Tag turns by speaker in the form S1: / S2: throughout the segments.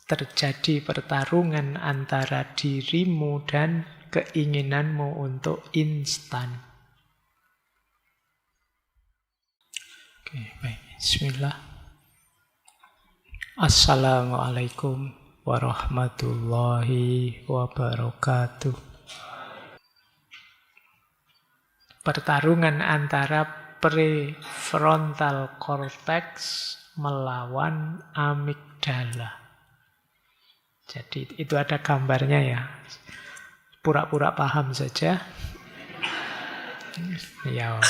S1: terjadi pertarungan antara dirimu dan keinginanmu untuk instan. Oke, baik. Bismillah. Assalamualaikum warahmatullahi wabarakatuh. Pertarungan antara prefrontal cortex melawan amigdala. Jadi itu ada gambarnya ya. Pura-pura paham saja. Ya.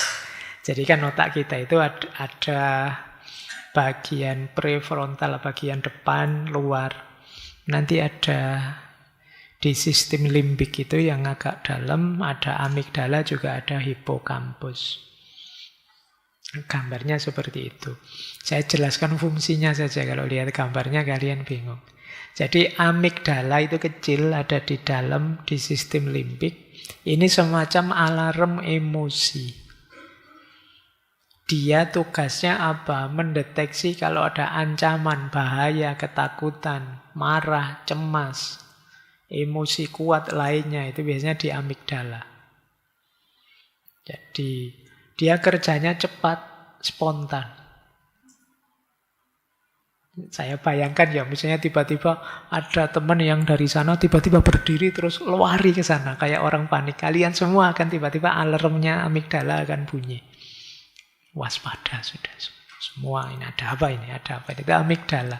S1: Jadi kan otak kita itu ada bagian prefrontal, bagian depan, luar. Nanti ada di sistem limbik itu yang agak dalam, ada amigdala, juga ada hipokampus. Gambarnya seperti itu. Saya jelaskan fungsinya saja, kalau lihat gambarnya kalian bingung. Jadi amigdala itu kecil, ada di dalam, di sistem limbik. Ini semacam alarm emosi. Dia tugasnya apa? Mendeteksi kalau ada ancaman, bahaya, ketakutan, marah, cemas, emosi kuat lainnya. Itu biasanya di amigdala. Jadi dia kerjanya cepat, spontan. Saya bayangkan ya, misalnya tiba-tiba ada teman yang dari sana tiba-tiba berdiri terus lari ke sana kayak orang panik. Kalian semua akan tiba-tiba alarmnya amigdala akan bunyi. Waspada sudah semua, ini ada apa ini, ada apa. Itu amigdala.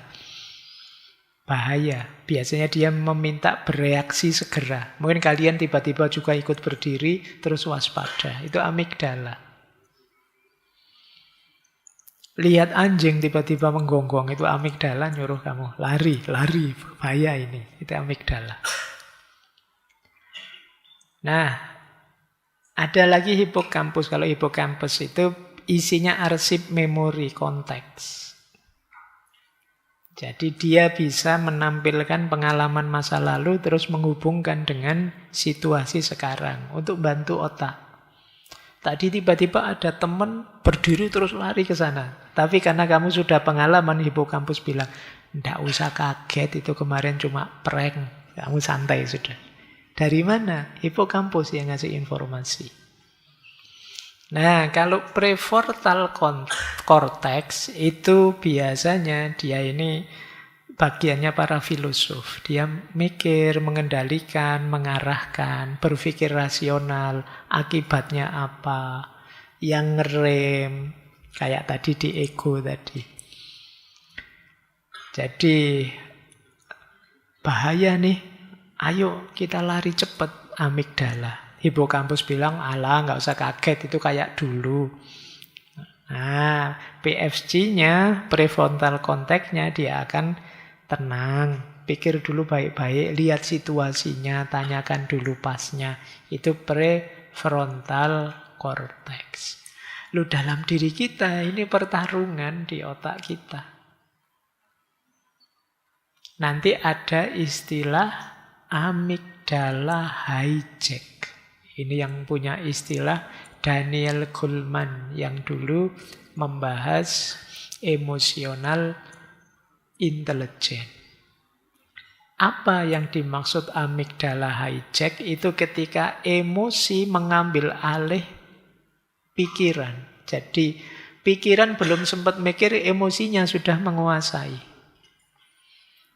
S1: Bahaya. Biasanya dia meminta bereaksi segera. Mungkin kalian tiba-tiba juga ikut berdiri terus waspada. Itu amigdala. Lihat anjing tiba-tiba menggonggong, itu amigdala nyuruh kamu lari, lari, bahaya ini. Itu amigdala. Nah, ada lagi hipokampus. Kalau hipokampus itu isinya arsip memori konteks. Jadi dia bisa menampilkan pengalaman masa lalu terus menghubungkan dengan situasi sekarang untuk bantu otak. Tadi tiba-tiba ada teman berdiri terus lari ke sana. Tapi karena kamu sudah pengalaman, hipokampus bilang, ndak usah kaget, itu kemarin cuma prank. Kamu santai sudah. Dari mana? Hipokampus yang ngasih informasi. Nah, kalau prefrontal cortex itu biasanya dia ini bagiannya para filosof. Dia mikir, mengendalikan, mengarahkan, berpikir rasional, akibatnya apa, yang ngerem, kayak tadi di ego tadi. Jadi, bahaya nih, ayo kita lari cepat, amigdala. Hipokampus bilang, alah nggak usah kaget, itu kayak dulu. Nah, PFC-nya, prefrontal cortex-nya dia akan tenang, pikir dulu baik-baik, lihat situasinya, tanyakan dulu pasnya. Itu prefrontal cortex. Lu dalam diri kita, ini pertarungan di otak kita. Nanti ada istilah amigdala hijack. Ini yang punya istilah Daniel Goleman yang dulu membahas emosional intelijen. Apa yang dimaksud amigdala hijack? Itu ketika emosi mengambil alih pikiran. Jadi pikiran belum sempat mikir, emosinya sudah menguasai.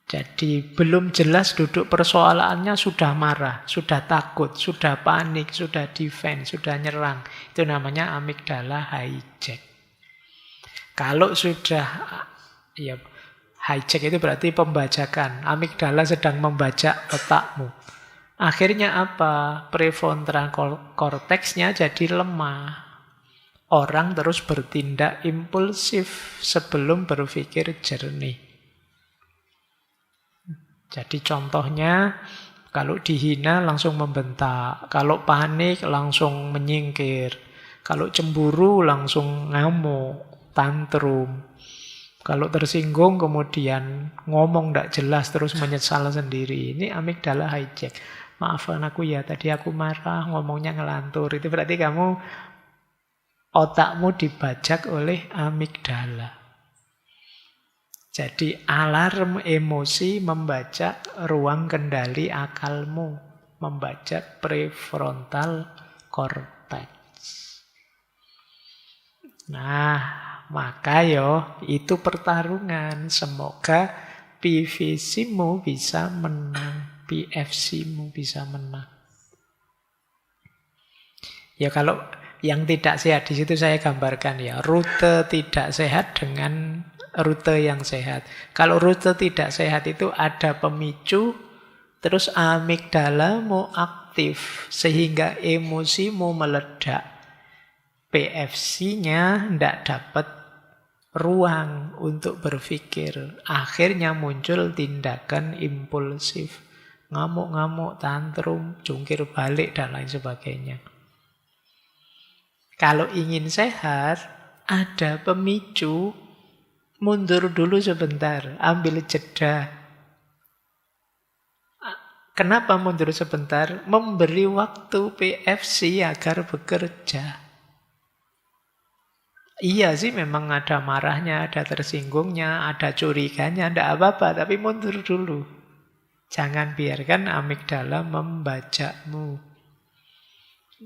S1: Jadi belum jelas duduk persoalannya sudah marah, sudah takut, sudah panik, sudah defense, sudah nyerang. Itu namanya amigdala hijack. Kalau sudah, ya hijack itu berarti pembajakan. Amigdala sedang membajak otakmu. Akhirnya apa? Prefrontal cortex-nya jadi lemah. Orang terus bertindak impulsif sebelum berpikir jernih. Jadi contohnya, kalau dihina langsung membentak. Kalau panik langsung menyingkir. Kalau cemburu langsung ngamuk, tantrum. Kalau tersinggung kemudian ngomong tidak jelas terus menyesal sendiri. Ini amigdala hijack. Maafkan aku ya, tadi aku marah, ngomongnya ngelantur. Itu berarti kamu, otakmu dibajak oleh amigdala. Jadi alarm emosi membaca ruang kendali akalmu, membaca prefrontal cortex. Nah, maka itu pertarungan. Semoga PVC-mu bisa menang, PFC-mu bisa menang. Ya kalau yang tidak sehat di situ saya gambarkan ya, rute tidak sehat dengan rute yang sehat. Kalau rute tidak sehat itu ada pemicu, terus amigdalamu aktif sehingga emosimu meledak. PFC-nya tidak dapat ruang untuk berpikir. Akhirnya muncul tindakan impulsif. Ngamuk-ngamuk, tantrum, jungkir balik, dan lain sebagainya. Kalau ingin sehat, ada pemicu, mundur dulu sebentar, ambil jeda. Kenapa mundur sebentar? Memberi waktu PFC agar bekerja. Iya sih memang ada marahnya, ada tersinggungnya, ada curiganya, tidak apa-apa, tapi mundur dulu. Jangan biarkan amigdala membajakmu.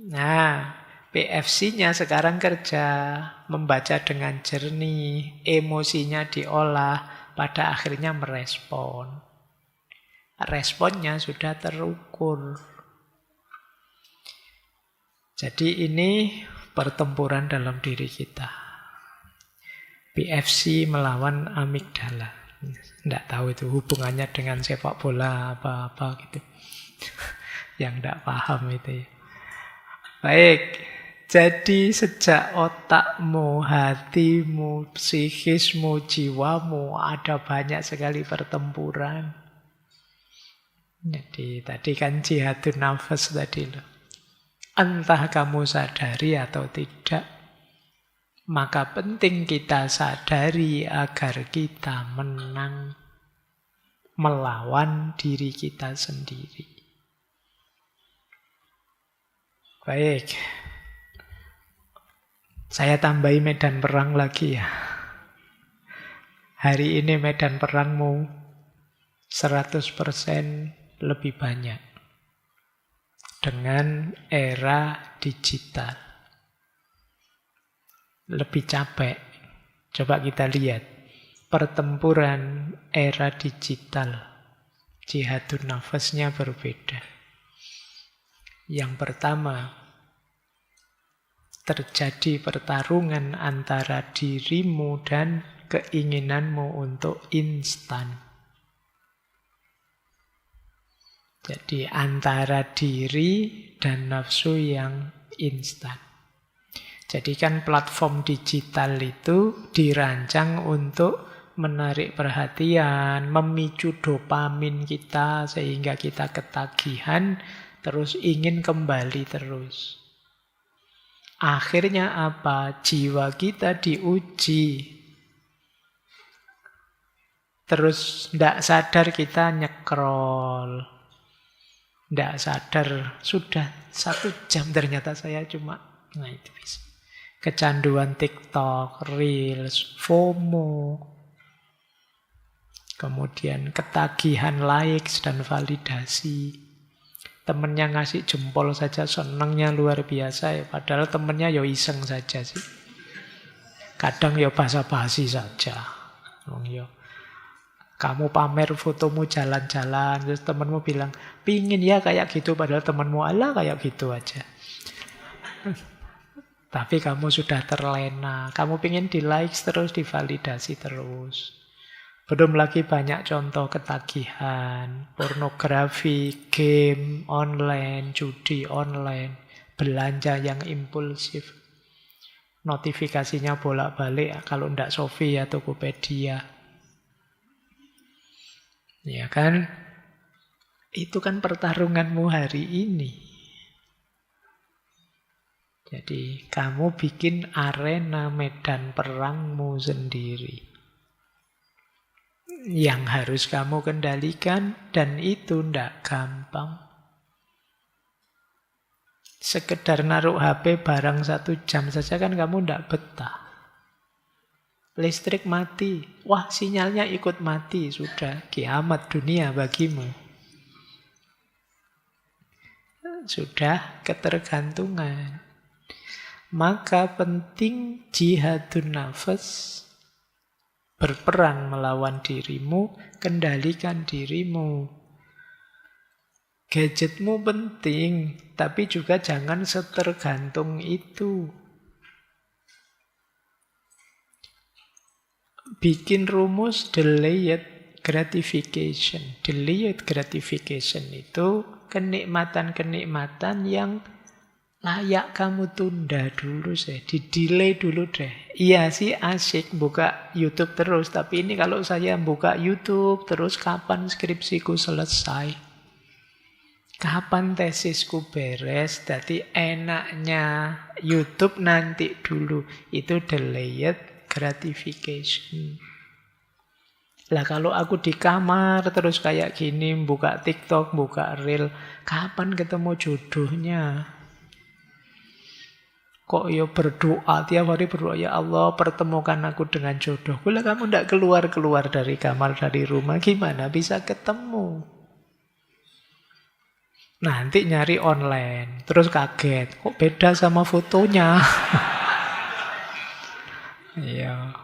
S1: Nah, PFC-nya sekarang kerja, membaca dengan jernih, emosinya diolah, pada akhirnya merespon. Responnya sudah terukur. Jadi ini pertempuran dalam diri kita. PFC melawan amigdala. Tidak tahu itu hubungannya dengan sepak bola apa-apa gitu. Yang tidak paham itu. Baik. Jadi sejak otakmu, hatimu, psikismu, jiwamu ada banyak sekali pertempuran. Jadi tadi kan jihadun nafas tadi loh. Entah kamu sadari atau tidak, maka penting kita sadari agar kita menang melawan diri kita sendiri. Baik. Saya tambahi medan perang lagi ya. Hari ini medan perangmu 100% lebih banyak. Dengan era digital. Lebih capek. Coba kita lihat. Pertempuran era digital. Jihadun nafasnya berbeda. Yang pertama, terjadi pertarungan antara dirimu dan keinginanmu untuk instan. Jadi antara diri dan nafsu yang instan. Jadi kan platform digital itu dirancang untuk menarik perhatian, memicu dopamin kita sehingga kita ketagihan, terus ingin kembali terus. Akhirnya apa? Jiwa kita diuji. Terus tidak sadar kita nyekrol. Tidak sadar, sudah 1 jam ternyata saya cuma, nah itu bisa. Kecanduan TikTok, Reels, FOMO. Kemudian ketagihan likes dan validasi. Temennya ngasih jempol saja senangnya luar biasa ya. Padahal temennya iseng saja sih. Kadang basa-basi saja. Kamu pamer fotomu jalan-jalan, terus temenmu bilang, pingin ya kayak gitu, padahal temenmu alah kayak gitu aja. Tapi kamu sudah terlena, kamu pingin di likes terus, divalidasi terus. Belum lagi banyak contoh ketagihan, pornografi, game online, judi online, belanja yang impulsif. Notifikasinya bolak-balik, kalau tidak Shopee ya Tokopedia. Ya kan? Itu kan pertarunganmu hari ini. Jadi kamu bikin arena medan perangmu sendiri. Yang harus kamu kendalikan, dan itu tidak gampang. Sekedar naruh HP barang 1 jam saja kan kamu tidak betah. Listrik mati. Wah, sinyalnya ikut mati. Sudah kiamat dunia bagimu. Sudah ketergantungan. Maka penting jihadun nafas, berperang melawan dirimu, kendalikan dirimu. Gadgetmu penting, tapi juga jangan setergantung itu. Bikin rumus delayed gratification. Delayed gratification itu kenikmatan-kenikmatan yang layak kamu tunda dulu sih, di-delay dulu deh. Iya sih asik buka YouTube terus, tapi ini kalau saya buka YouTube terus kapan skripsiku selesai? Kapan tesisku beres? Jadi enaknya YouTube nanti dulu. Itu delayed gratification. Lah kalau aku di kamar terus kayak gini, buka TikTok, buka Reel, kapan ketemu jodohnya? Kok ya berdoa, tiap hari berdoa, ya Allah pertemukan aku dengan jodohku. Lah kamu tidak keluar-keluar dari kamar, dari rumah, gimana bisa ketemu? Nanti nyari online, terus kaget, kok beda sama fotonya? Iya,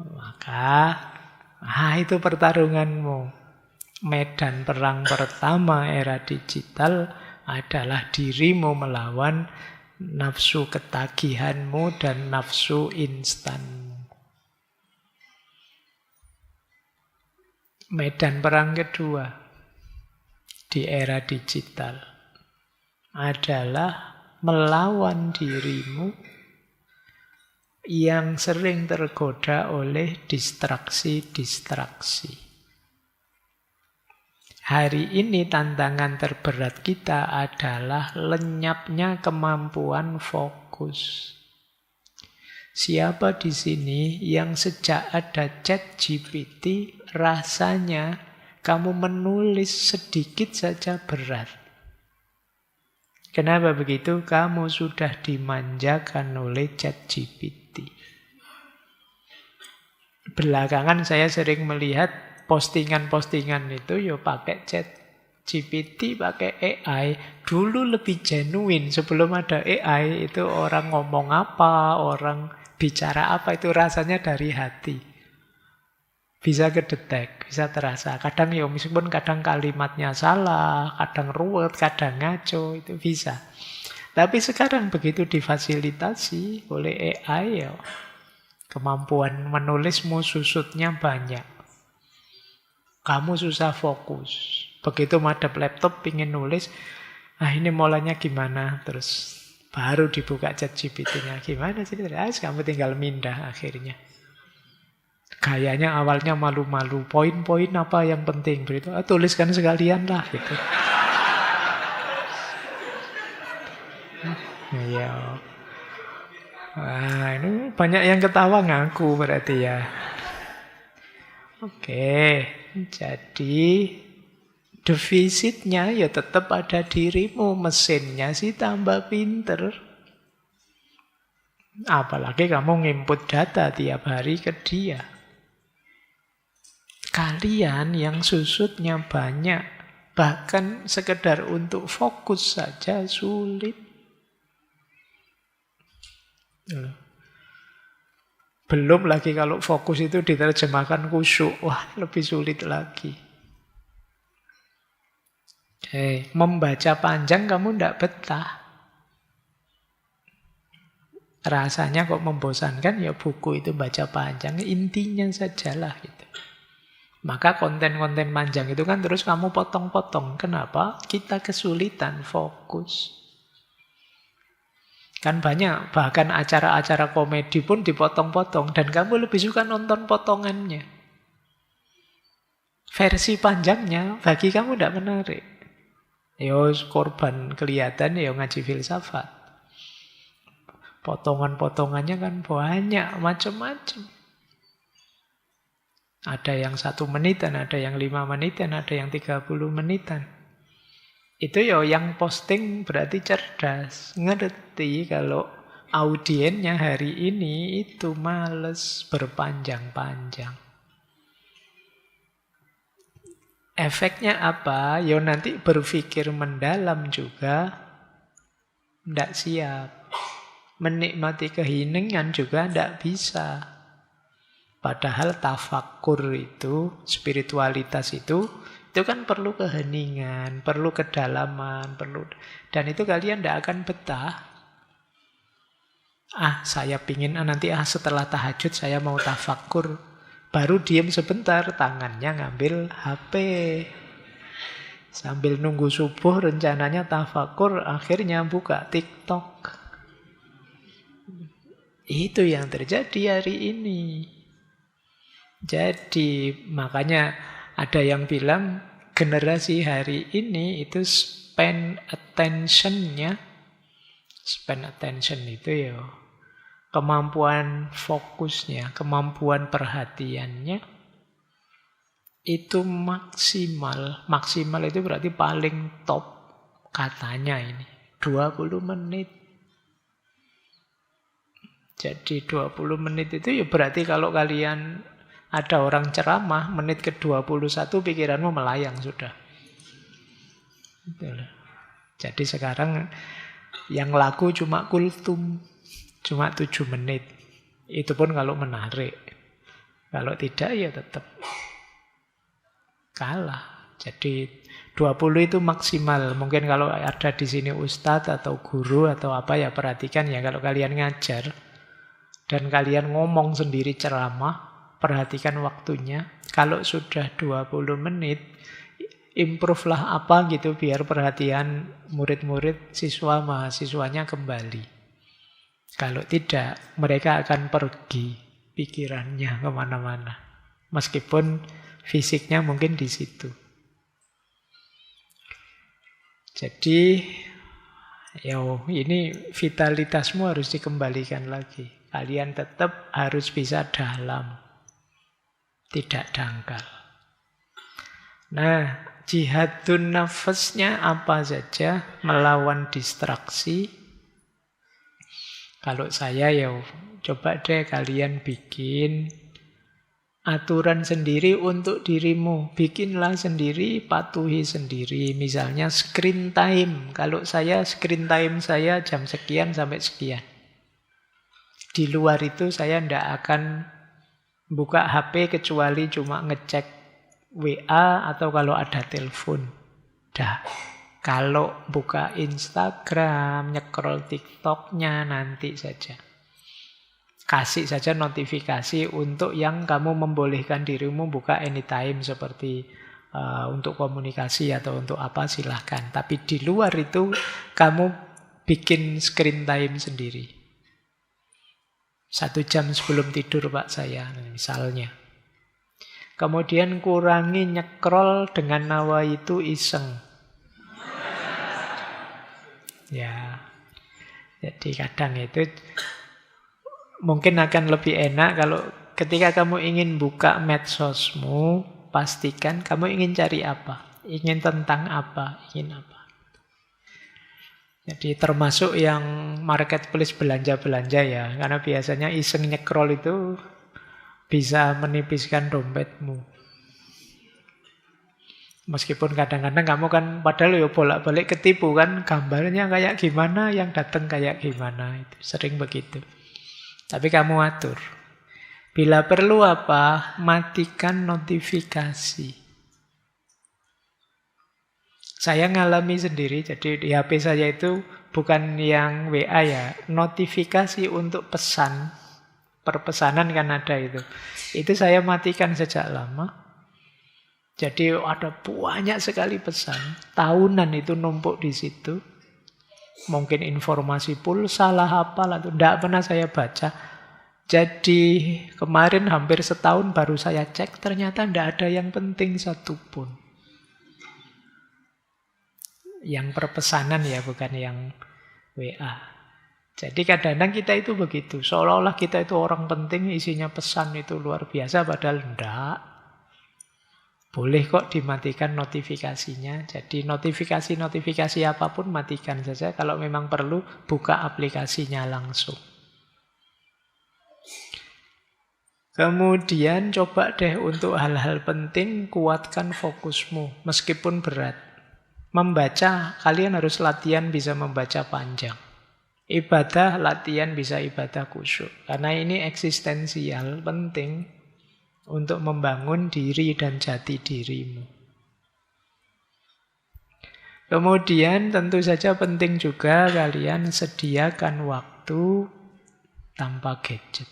S1: maka itu pertarunganmu. Medan perang pertama era digital adalah dirimu melawan nafsu ketagihanmu dan nafsu instanmu. Medan perang kedua di era digital adalah melawan dirimu yang sering tergoda oleh distraksi-distraksi. Hari ini tantangan terberat kita adalah lenyapnya kemampuan fokus. Siapa di sini yang sejak ada ChatGPT rasanya kamu menulis sedikit saja berat? Kenapa begitu? Kamu sudah dimanjakan oleh ChatGPT. Belakangan saya sering melihat postingan-postingan itu ya pakai ChatGPT, pakai AI. Dulu lebih genuine, sebelum ada AI itu orang ngomong apa, orang bicara apa itu rasanya dari hati. Bisa kedetek, bisa terasa. Kadang ya meskipun kadang kalimatnya salah, kadang ruwet, kadang ngaco, itu bisa. Tapi sekarang begitu difasilitasi oleh AI ya, kemampuan menulismu susutnya banyak. Kamu susah fokus. Begitu madep laptop pingin nulis, ini mulanya gimana? Terus baru dibuka ChatGPT-nya. Gimana sih? Kamu tinggal mindah akhirnya. Gayanya awalnya malu-malu. Poin-poin apa yang penting? Beritu, tuliskan sekalian lah gitu. Iya. Ini banyak yang ketawa ngaku berarti ya. Oke, jadi defisitnya ya tetap ada dirimu. Mesinnya sih tambah pinter. Apalagi kamu nginput data tiap hari ke dia. Kalian yang susutnya banyak, bahkan sekedar untuk fokus saja sulit. Belum lagi kalau fokus itu diterjemahkan khusyuk. Wah, lebih sulit lagi. Membaca panjang kamu tidak betah. Rasanya kok membosankan, ya buku itu baca panjang. Intinya sajalah gitu. Maka konten-konten panjang itu kan terus kamu potong-potong. Kenapa? Kita kesulitan fokus. Kan banyak, bahkan acara-acara komedi pun dipotong-potong. Dan kamu lebih suka nonton potongannya. Versi panjangnya bagi kamu tidak menarik. Yo korban kelihatan ya ngaji filsafat. Potongan-potongannya kan banyak, macam-macam. Ada yang 1 menitan, ada yang 5 menitan, ada yang 30 menitan. Itu ya yang posting berarti cerdas. Ngerti kalau audiennya hari ini itu males berpanjang-panjang. Efeknya apa? Ya nanti berpikir mendalam juga tidak siap. Menikmati keheningan juga tidak bisa. Padahal tafakkur itu, spiritualitas itu kan perlu keheningan, perlu kedalaman, dan itu kalian tidak akan betah. Saya pingin nanti setelah tahajud saya mau tafakkur. Baru diem sebentar, tangannya ngambil HP. Sambil nunggu subuh rencananya tafakkur, akhirnya buka TikTok. Itu yang terjadi hari ini. Jadi makanya ada yang bilang generasi hari ini itu spend attention itu ya kemampuan fokusnya, kemampuan perhatiannya itu maksimal. Maksimal itu berarti paling top katanya ini 20 menit. Jadi 20 menit itu ya berarti kalau kalian ada orang ceramah, menit ke-21 pikiranmu melayang sudah. Jadi sekarang yang laku cuma kultum, cuma 7 menit. Itu pun kalau menarik. Kalau tidak ya tetap kalah. Jadi 20 itu maksimal. Mungkin kalau ada di sini ustadz atau guru atau apa ya perhatikan ya kalau kalian ngajar dan kalian ngomong sendiri ceramah, perhatikan waktunya. Kalau sudah 20 menit, improve lah apa gitu biar perhatian murid-murid, siswa, mahasiswanya kembali. Kalau tidak, mereka akan pergi pikirannya kemana-mana. Meskipun fisiknya mungkin di situ. Jadi, ini vitalitasmu harus dikembalikan lagi. Kalian tetap harus bisa dalam. Tidak dangkal. Nah, jihadun nafasnya apa saja? Melawan distraksi. Kalau saya coba deh kalian bikin aturan sendiri untuk dirimu. Bikinlah sendiri, patuhi sendiri. Misalnya screen time. Kalau saya, screen time saya jam sekian sampai sekian. Di luar itu saya tidak akan buka HP kecuali cuma ngecek WA atau kalau ada telepon. Kalau buka Instagram, nyekrol TikToknya nanti saja. Kasih saja notifikasi untuk yang kamu membolehkan dirimu buka anytime seperti untuk komunikasi atau untuk apa silahkan. Tapi di luar itu kamu bikin screen time sendiri. 1 jam sebelum tidur Pak saya, misalnya. Kemudian kurangi nyekrol dengan nawa itu iseng. Ya, jadi kadang itu mungkin akan lebih enak kalau ketika kamu ingin buka medsosmu, pastikan kamu ingin cari apa, ingin tentang apa, ingin apa. Jadi termasuk yang marketplace belanja-belanja ya. Karena biasanya iseng nyekrol itu bisa menipiskan dompetmu. Meskipun kadang-kadang kamu kan padahal bolak-balik ketipu kan. Gambarnya kayak gimana, yang datang kayak gimana. Itu sering begitu. Tapi kamu atur. Bila perlu apa, matikan notifikasi. Saya ngalami sendiri, jadi di HP saya itu bukan yang WA ya, notifikasi untuk pesan, perpesanan kan ada itu. Itu saya matikan sejak lama. Jadi ada banyak sekali pesan, tahunan itu numpuk di situ. Mungkin informasi pulsa lah apalah, itu tidak pernah saya baca. Jadi kemarin hampir setahun baru saya cek, ternyata tidak ada yang penting satupun. Yang perpesanan ya, bukan yang WA. Jadi kadang-kadang kita itu begitu. Seolah-olah kita itu orang penting, isinya pesan itu luar biasa, padahal enggak. Boleh kok dimatikan notifikasinya. Jadi notifikasi-notifikasi apapun matikan saja. Kalau memang perlu, buka aplikasinya langsung. Kemudian coba deh untuk hal-hal penting kuatkan fokusmu meskipun berat. Membaca, kalian harus latihan bisa membaca panjang. Ibadah, latihan bisa ibadah khusyuk. Karena ini eksistensial, penting untuk membangun diri dan jati dirimu. Kemudian tentu saja penting juga kalian sediakan waktu tanpa gadget.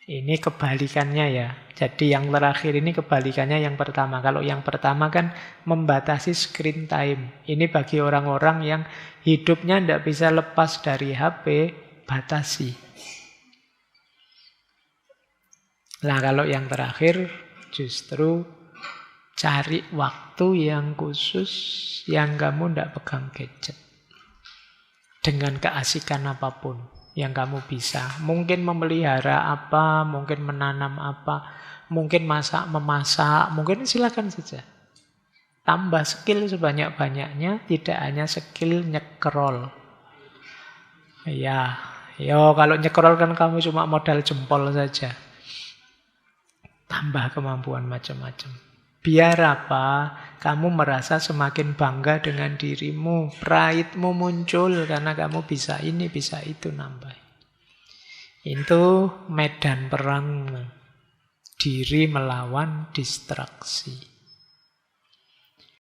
S1: Ini kebalikannya ya. Jadi yang terakhir ini kebalikannya yang pertama. Kalau yang pertama kan membatasi screen time. Ini bagi orang-orang yang hidupnya tidak bisa lepas dari HP, batasi. Nah kalau yang terakhir justru cari waktu yang khusus yang kamu tidak pegang gadget. Dengan keasikan apapun yang kamu bisa. Mungkin memelihara apa, mungkin menanam apa, mungkin memasak, mungkin silakan saja. Tambah skill sebanyak-banyaknya, tidak hanya skill nyekrol. Ya, kalau nyekrol kan kamu cuma modal jempol saja. Tambah kemampuan macam-macam. Biar apa? Kamu merasa semakin bangga dengan dirimu. Pride-mu muncul karena kamu bisa ini, bisa itu nambah. Itu medan perang. Diri melawan distraksi.